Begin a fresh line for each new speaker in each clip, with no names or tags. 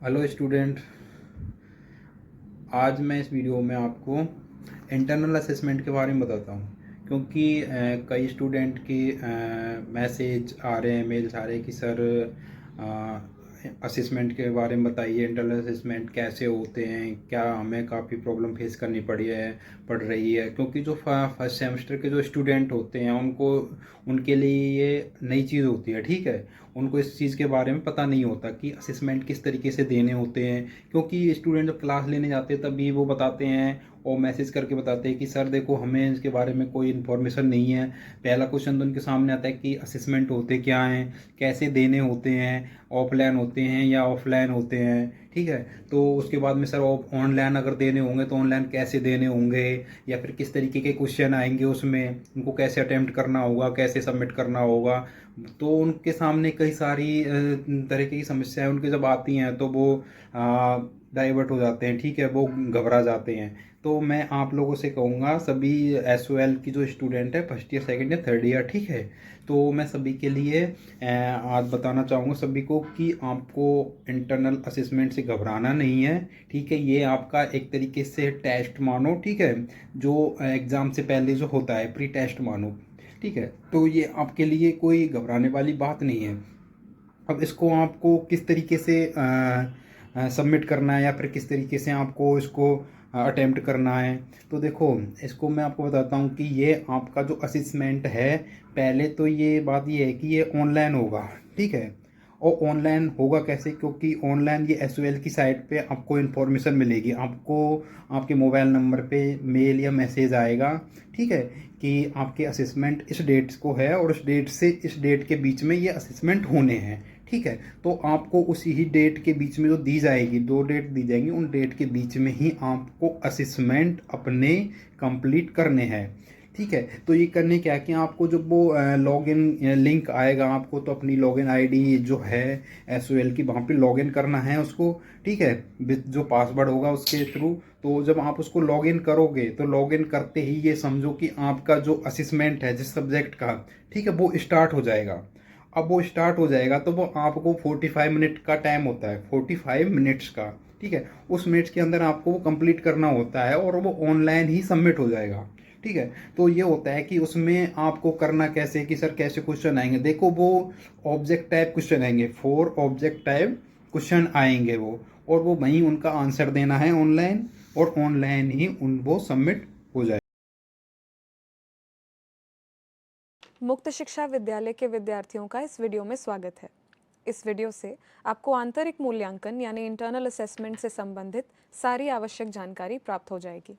Hello student. आज मैं इस वीडियो में आपको इंटरनल असेसमेंट के बारे में बताता हूँ, क्योंकि कई स्टूडेंट के मैसेज आ रहे हैं, मेल्स आ रहे हैं कि सर असेसमेंट के बारे में बताइए, इंटरनल असेसमेंट कैसे होते हैं। क्या हमें काफ़ी प्रॉब्लम फेस करनी पड़ रही है, क्योंकि जो फर्स्ट सेमेस्टर के जो स्टूडेंट होते हैं उनके लिए ये नई चीज़ होती है। ठीक है, उनको इस चीज़ के बारे में पता नहीं होता कि असेसमेंट किस तरीके से देने होते हैं, क्योंकि स्टूडेंट जब क्लास लेने जाते हैं तभी वो बताते हैं और मैसेज करके बताते हैं कि सर देखो हमें इसके बारे में कोई इन्फॉर्मेशन नहीं है। पहला क्वेश्चन तो उनके सामने आता है कि असेसमेंट होते क्या हैं, कैसे देने होते हैं, ऑफलाइन होते हैं या ऑफलाइन होते हैं। ठीक है, तो उसके बाद में सर ऑनलाइन अगर देने होंगे तो ऑनलाइन कैसे देने होंगे, या फिर किस तरीके के क्वेश्चन आएंगे, उसमें उनको कैसे अटेम्प्ट करना होगा, कैसे सबमिट करना होगा। तो उनके सामने कई सारी तरीके की समस्याएं उनके जब आती हैं तो वो डाइवर्ट हो जाते हैं। ठीक है, वो घबरा जाते हैं। तो मैं आप लोगों से कहूँगा, सभी एसओएल की जो स्टूडेंट है first year, second year, third year, ठीक है, तो मैं सभी के लिए आज बताना चाहूँगा सभी को कि आपको इंटरनल असेसमेंट से घबराना नहीं है। ठीक है, ये आपका एक तरीके से टेस्ट मानो। ठीक है, जो एग्ज़ाम से पहले जो होता है प्री टेस्ट मानो। ठीक है, तो ये आपके लिए कोई घबराने वाली बात नहीं है। अब इसको आपको किस तरीके से सबमिट करना है, या फिर किस तरीके से आपको इसको अटेम्प्ट करना है, तो देखो इसको मैं आपको बताता हूँ कि ये आपका जो असेसमेंट है, पहले तो ये बात ये है कि ये ऑनलाइन होगा। ठीक है, और ऑनलाइन होगा कैसे, क्योंकि ऑनलाइन ये एसओएल की साइट पे आपको इन्फॉर्मेशन मिलेगी, आपको आपके मोबाइल नंबर पे मेल या मैसेज आएगा। ठीक है, कि आपके असेसमेंट इस डेट को है और उस डेट से इस डेट के बीच में ये असेसमेंट होने हैं। ठीक है, तो आपको उसी ही डेट के बीच में जो दी जाएगी, 2 डेट दी जाएंगी, उन डेट के बीच में ही आपको असेसमेंट अपने कंप्लीट करने हैं। ठीक है, तो ये करने क्या है कि आपको जब वो लॉगिन लिंक आएगा आपको, तो अपनी लॉगिन आईडी जो है एसओएल की, वहाँ पे लॉगिन करना है उसको। ठीक है, जो पासवर्ड होगा उसके थ्रू। तो जब आप उसको लॉगिन करोगे तो लॉगिन करते ही ये समझो कि आपका जो असेसमेंट है जिस सब्जेक्ट का, ठीक है, वो स्टार्ट हो जाएगा। अब वो स्टार्ट हो जाएगा तो वो आपको 45 मिनट का टाइम होता है, 45 मिनट्स का। ठीक है, उस मिनट्स के अंदर आपको वो कंप्लीट करना होता है और वो ऑनलाइन ही सबमिट हो जाएगा। ठीक है, तो ये होता है कि उसमें आपको करना कैसे, कि सर कैसे क्वेश्चन आएंगे। देखो वो ऑब्जेक्ट टाइप क्वेश्चन आएंगे, 4 ऑब्जेक्ट टाइप क्वेश्चन आएंगे वो, और वो वहीं उनका आंसर देना है ऑनलाइन, और ऑनलाइन ही वो सबमिट हो जाए।
मुक्त शिक्षा विद्यालय के विद्यार्थियों का इस वीडियो में स्वागत है। इस वीडियो से आपको आंतरिक मूल्यांकन यानी इंटरनल असेसमेंट से संबंधित सारी आवश्यक जानकारी प्राप्त हो जाएगी।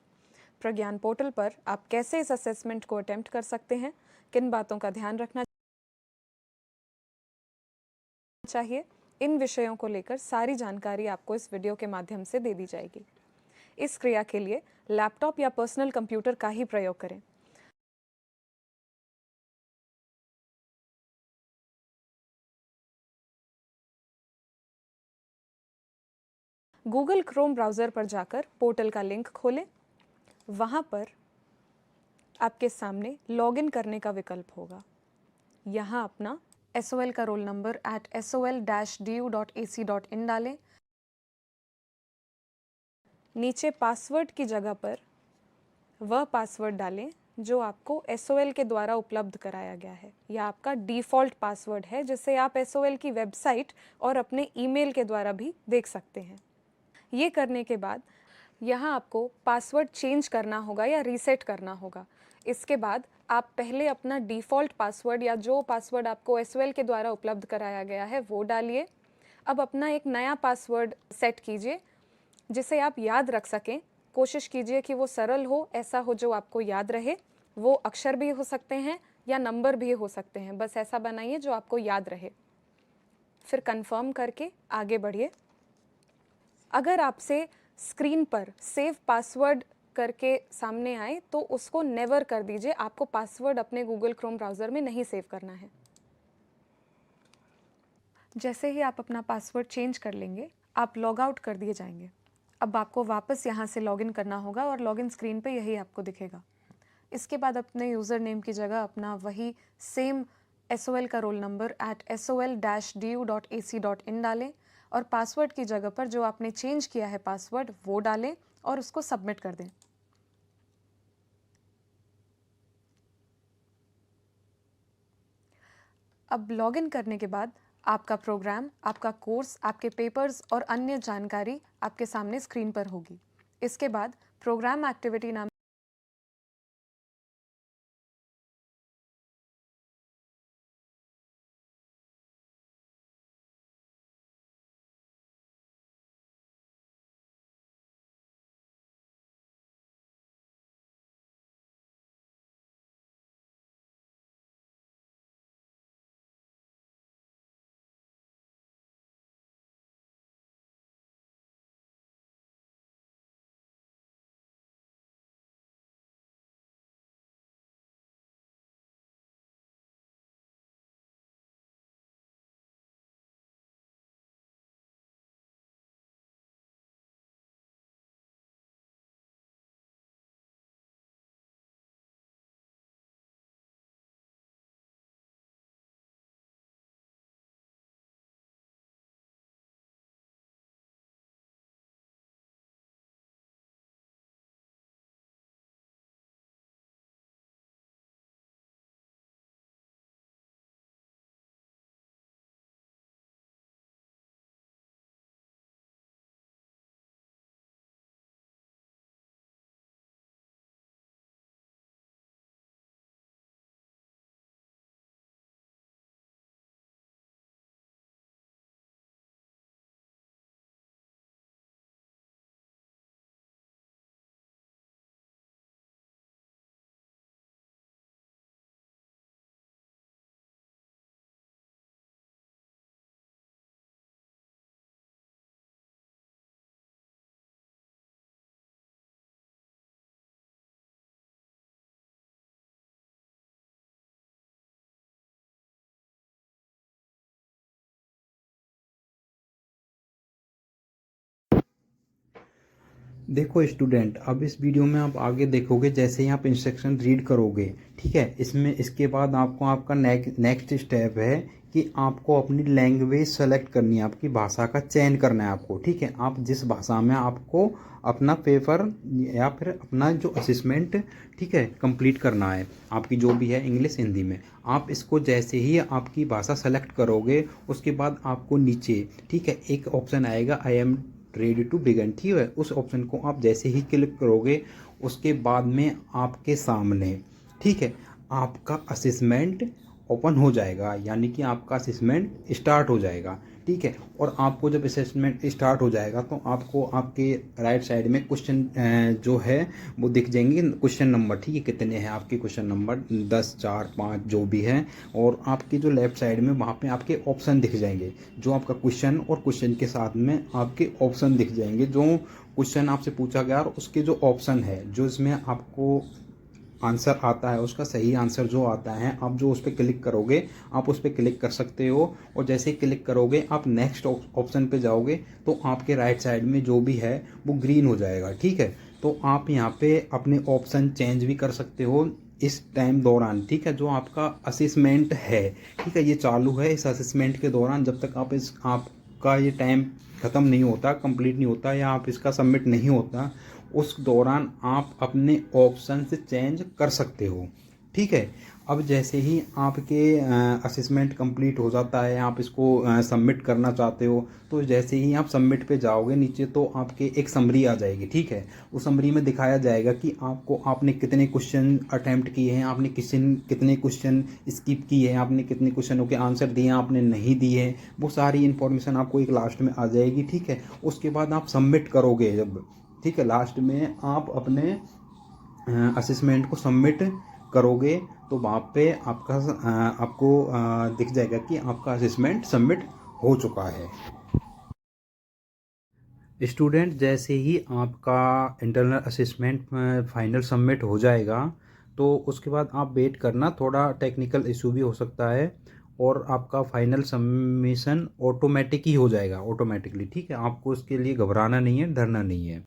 प्रज्ञान पोर्टल पर आप कैसे इस असेसमेंट को अटेम्प्ट कर सकते हैं, किन बातों का ध्यान रखना चाहिए, इन विषयों को लेकर सारी जानकारी आपको इस वीडियो के माध्यम से दे दी जाएगी। इस क्रिया के लिए लैपटॉप या पर्सनल कंप्यूटर का ही प्रयोग करें। गूगल क्रोम ब्राउज़र पर जाकर पोर्टल का लिंक खोलें। वहाँ पर आपके सामने लॉगिन करने का विकल्प होगा। यहाँ अपना SOL का रोल नंबर @sol-du.ac.in डालें। नीचे पासवर्ड की जगह पर वह पासवर्ड डालें जो आपको SOL के द्वारा उपलब्ध कराया गया है। यह आपका डिफ़ॉल्ट पासवर्ड है, जिसे आप SOL की वेबसाइट और अपने ईमेल के द्वारा भी देख सकते हैं। ये करने के बाद यहाँ आपको पासवर्ड चेंज करना होगा या रीसेट करना होगा। इसके बाद आप पहले अपना डिफ़ॉल्ट पासवर्ड या जो पासवर्ड आपको SOL के द्वारा उपलब्ध कराया गया है वो डालिए। अब अपना एक नया पासवर्ड सेट कीजिए जिसे आप याद रख सकें। कोशिश कीजिए कि वो सरल हो, ऐसा हो जो आपको याद रहे। वो अक्षर भी हो सकते हैं या नंबर भी हो सकते हैं, बस ऐसा बनाइए जो आपको याद रहे। फिर कंफर्म करके आगे बढ़िए। अगर आपसे स्क्रीन पर सेव पासवर्ड करके सामने आए तो उसको नेवर कर दीजिए। आपको पासवर्ड अपने गूगल क्रोम ब्राउज़र में नहीं सेव करना है। जैसे ही आप अपना पासवर्ड चेंज कर लेंगे, आप लॉग आउट कर दिए जाएंगे। अब आपको वापस यहाँ से लॉगिन करना होगा और लॉगिन स्क्रीन पे यही आपको दिखेगा। इसके बाद अपने यूज़र नेम की जगह अपना वही सेम SOL का रोल नंबर @sol-du.ac.in डालें और पासवर्ड की जगह पर जो आपने चेंज किया है पासवर्ड वो डालें और उसको सबमिट कर दें। अब लॉगिन करने के बाद आपका प्रोग्राम, आपका कोर्स, आपके पेपर्स और अन्य जानकारी आपके सामने स्क्रीन पर होगी। इसके बाद प्रोग्राम एक्टिविटी नाम
देखो स्टूडेंट, अब इस वीडियो में आप आगे देखोगे, जैसे ही आप इंस्ट्रक्शन रीड करोगे, ठीक है, इसमें इसके बाद आपको आपका नेक्स्ट स्टेप है कि आपको अपनी लैंग्वेज सेलेक्ट करनी है, आपकी भाषा का चयन करना है आपको, ठीक है। आप जिस भाषा में आपको अपना पेपर या फिर अपना जो असेसमेंट, ठीक है, कंप्लीट करना है, आपकी जो भी है, इंग्लिश हिंदी में, आप इसको जैसे ही आपकी भाषा सेलेक्ट करोगे उसके बाद आपको नीचे, ठीक है, एक ऑप्शन आएगा I am ready to begin, ठीक है। उस ऑप्शन को आप जैसे ही क्लिक करोगे उसके बाद में आपके सामने, ठीक है, आपका असेसमेंट ओपन हो जाएगा, यानी कि आपका असेसमेंट स्टार्ट हो जाएगा, ठीक है। और आपको जब असेसमेंट स्टार्ट हो जाएगा तो आपको आपके राइट साइड में क्वेश्चन जो है वो दिख जाएंगे, क्वेश्चन नंबर, ठीक है, कितने हैं आपके क्वेश्चन नंबर, 10, 4, 5 जो भी है। और आपके जो लेफ्ट साइड में वहाँ पे आपके ऑप्शन दिख जाएंगे, जो आपका क्वेश्चन और क्वेश्चन के साथ में आपके ऑप्शन दिख जाएंगे, जो क्वेश्चन आपसे पूछा गया और उसके जो ऑप्शन है, जो इसमें आपको आंसर आता है, उसका सही आंसर जो आता है, आप जो उस पर क्लिक करोगे आप उस पर क्लिक कर सकते हो। और जैसे ही क्लिक करोगे आप नेक्स्ट ऑप्शन पे जाओगे तो आपके राइट साइड में जो भी है वो ग्रीन हो जाएगा, ठीक है। तो आप यहाँ पे अपने ऑप्शन चेंज भी कर सकते हो इस टाइम दौरान, ठीक है। जो आपका असेसमेंट है, ठीक है, ये चालू है, इस असेसमेंट के दौरान जब तक आपका ये टाइम ख़त्म नहीं होता, कंप्लीट नहीं होता, या आप इसका सबमिट नहीं होता, उस दौरान आप अपने ऑप्शन से चेंज कर सकते हो, ठीक है। अब जैसे ही आपके असेसमेंट कंप्लीट हो जाता है, आप इसको सबमिट करना चाहते हो, तो जैसे ही आप सबमिट पे जाओगे नीचे तो आपके एक समरी आ जाएगी, ठीक है। उस समरी में दिखाया जाएगा कि आपने कितने क्वेश्चन अटैम्प्ट किए हैं, आपने कितने क्वेश्चन स्किप किए हैं, आपने कितने क्वेश्चनों के आंसर दिए हैं, आपने नहीं दिए हैं, वो सारी इन्फॉर्मेशन आपको एक लास्ट में आ जाएगी, ठीक है। उसके बाद आप सबमिट करोगे जब, ठीक है, लास्ट में आप अपने असेसमेंट को सबमिट करोगे तो वहाँ पे आपको दिख जाएगा कि आपका असेसमेंट सबमिट हो चुका है। स्टूडेंट, जैसे ही आपका इंटरनल असेसमेंट फाइनल सबमिट हो जाएगा तो उसके बाद आप वेट करना, थोड़ा टेक्निकल इशू भी हो सकता है और आपका फाइनल सबमिशन ऑटोमेटिक ही हो जाएगा, ऑटोमेटिकली, ठीक है। आपको उसके लिए घबराना नहीं है, डरना नहीं है।